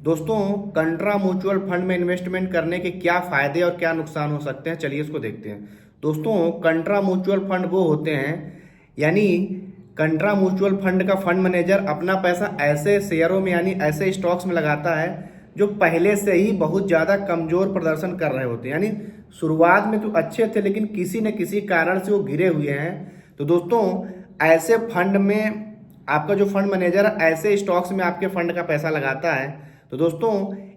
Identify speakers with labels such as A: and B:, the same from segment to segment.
A: दोस्तों, कंट्रा mutual fund में investment करने के क्या फायदे और क्या नुकसान हो सकते हैं, चलिए इसको देखते हैं। दोस्तों, कंट्रा म्यूचुअल फंड वो होते हैं, यानी कंट्रा म्यूचुअल फंड का फंड मैनेजर अपना पैसा ऐसे शेयरों में यानी ऐसे स्टॉक्स में लगाता है जो पहले से ही बहुत ज़्यादा कमजोर प्रदर्शन कर रहे होते हैं। यानी शुरुआत में तो अच्छे थे लेकिन किसी न किसी कारण से वो गिरे हुए हैं। तो दोस्तों, ऐसे फंड में आपका जो फंड मैनेजर ऐसे स्टॉक्स में आपके फंड का पैसा लगाता है। तो दोस्तों,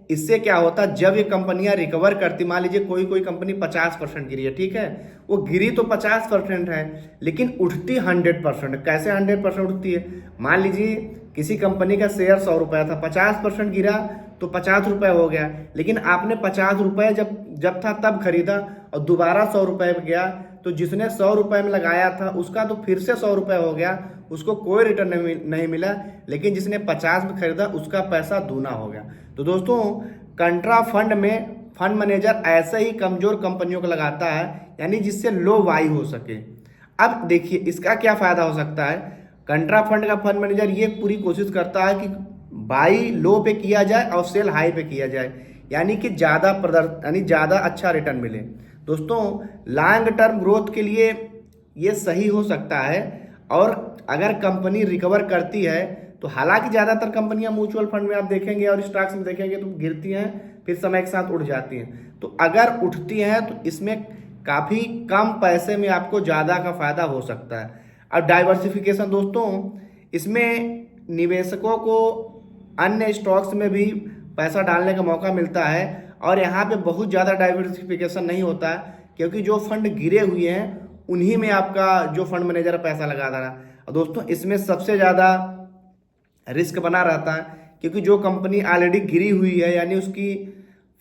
A: इससे क्या होता है, जब ये कंपनियां रिकवर करती, मान लीजिए कोई कोई कंपनी 50% गिरी है, ठीक है, वो गिरी तो 50% है लेकिन उठती 100%। कैसे 100% उठती है? मान लीजिए किसी कंपनी का शेयर 100 रुपया था, 50% गिरा तो 50 रुपये हो गया, लेकिन आपने 50 रुपये जब जब था तब खरीदा और दोबारा 100 रुपये पे गया, तो जिसने 100 रुपये में लगाया था उसका तो फिर से 100 रुपये हो गया, उसको कोई रिटर्न नहीं मिला। लेकिन जिसने 50 में खरीदा उसका पैसा दूना हो गया। तो दोस्तों, कंट्रा फंड में फंड मैनेजर ऐसे ही कमजोर कंपनियों को लगाता है, यानी जिससे लो बाई हो सके। अब देखिए इसका क्या फायदा हो सकता है। कंट्रा फंड का फंड मैनेजर ये पूरी कोशिश करता है कि बाई लो पे किया जाए और सेल हाई पे किया जाए, यानी कि ज़्यादा अच्छा रिटर्न मिले। दोस्तों, लॉन्ग टर्म ग्रोथ के लिए ये सही हो सकता है। और अगर कंपनी रिकवर करती है तो हालांकि ज़्यादातर कंपनियां म्यूचुअल फंड में आप देखेंगे और स्टॉक्स में देखेंगे तो गिरती हैं, फिर समय के साथ उठ जाती हैं। तो अगर उठती हैं तो इसमें काफ़ी कम पैसे में आपको ज़्यादा का फायदा हो सकता है। अब डाइवर्सिफिकेशन, दोस्तों, इसमें निवेशकों को अन्य स्टॉक्स में भी पैसा डालने का मौका मिलता है और यहाँ पे बहुत ज़्यादा डाइवर्सिफिकेशन नहीं होता है, क्योंकि जो फंड गिरे हुए हैं उन्हीं में आपका जो फंड मैनेजर पैसा लगा दे रहा है। और दोस्तों, इसमें सबसे ज़्यादा रिस्क बना रहता है, क्योंकि जो कंपनी ऑलरेडी गिरी हुई है यानी उसकी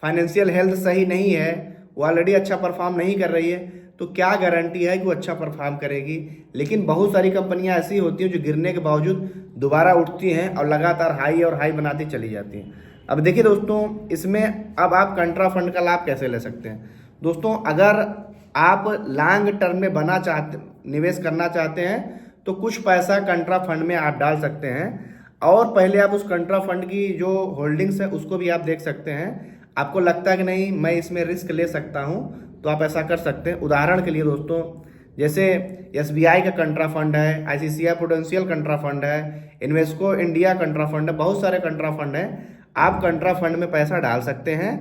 A: फाइनेंशियल हेल्थ सही नहीं है, वो ऑलरेडी अच्छा परफॉर्म नहीं कर रही है, तो क्या गारंटी है कि वो अच्छा परफॉर्म करेगी। लेकिन बहुत सारी कंपनियां ऐसी होती हैं जो गिरने के बावजूद दोबारा उठती हैं और लगातार हाई और हाई बनाती चली जाती हैं। अब देखिए दोस्तों, इसमें अब आप कंट्रा फंड का लाभ कैसे ले सकते हैं। दोस्तों, अगर आप लॉन्ग टर्म में निवेश करना चाहते हैं तो कुछ पैसा कंट्रा फंड में आप डाल सकते हैं और पहले आप उस कंट्रा फंड की जो होल्डिंग्स है उसको भी आप देख सकते हैं। आपको लगता है कि नहीं मैं इसमें रिस्क ले सकता हूं, तो आप ऐसा कर सकते हैं। उदाहरण के लिए दोस्तों, जैसे एसबीआई का कंट्रा फंड है, आईसीआईसीआई प्रूडेंशियल कंट्रा फंड है, इन्वेस्को इंडिया कंट्रा फंड है, बहुत सारे कंट्रा फंड है। आप कंट्रा फंड में पैसा डाल सकते हैं।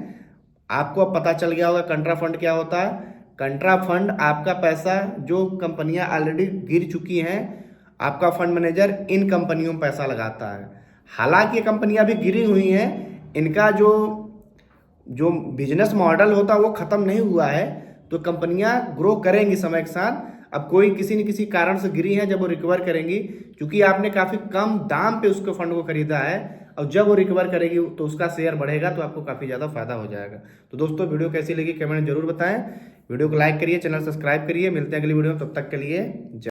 A: आपको अब पता चल गया होगा कंट्रा फंड क्या होता है। कंट्रा फंड आपका पैसा, जो कंपनियां ऑलरेडी गिर चुकी हैं, आपका फंड मैनेजर इन कंपनियों में पैसा लगाता है। हालांकि ये कंपनियां भी गिरी हुई हैं, इनका जो जो बिजनेस मॉडल होता है वो खत्म नहीं हुआ है, तो कंपनियां ग्रो करेंगी समय के साथ। अब कोई किसी न किसी कारण से गिरी है, जब वो रिकवर करेंगी, क्योंकि आपने काफ़ी कम दाम पे उसके फंड को खरीदा है, और जब वो रिकवर करेगी तो उसका शेयर बढ़ेगा, तो आपको काफ़ी ज़्यादा फायदा हो जाएगा। तो दोस्तों, वीडियो कैसी लगी कमेंट जरूर बताएं। वीडियो को लाइक करिए, चैनल सब्सक्राइब करिए। मिलते हैं अगली वीडियो में, तब तक के लिए जय।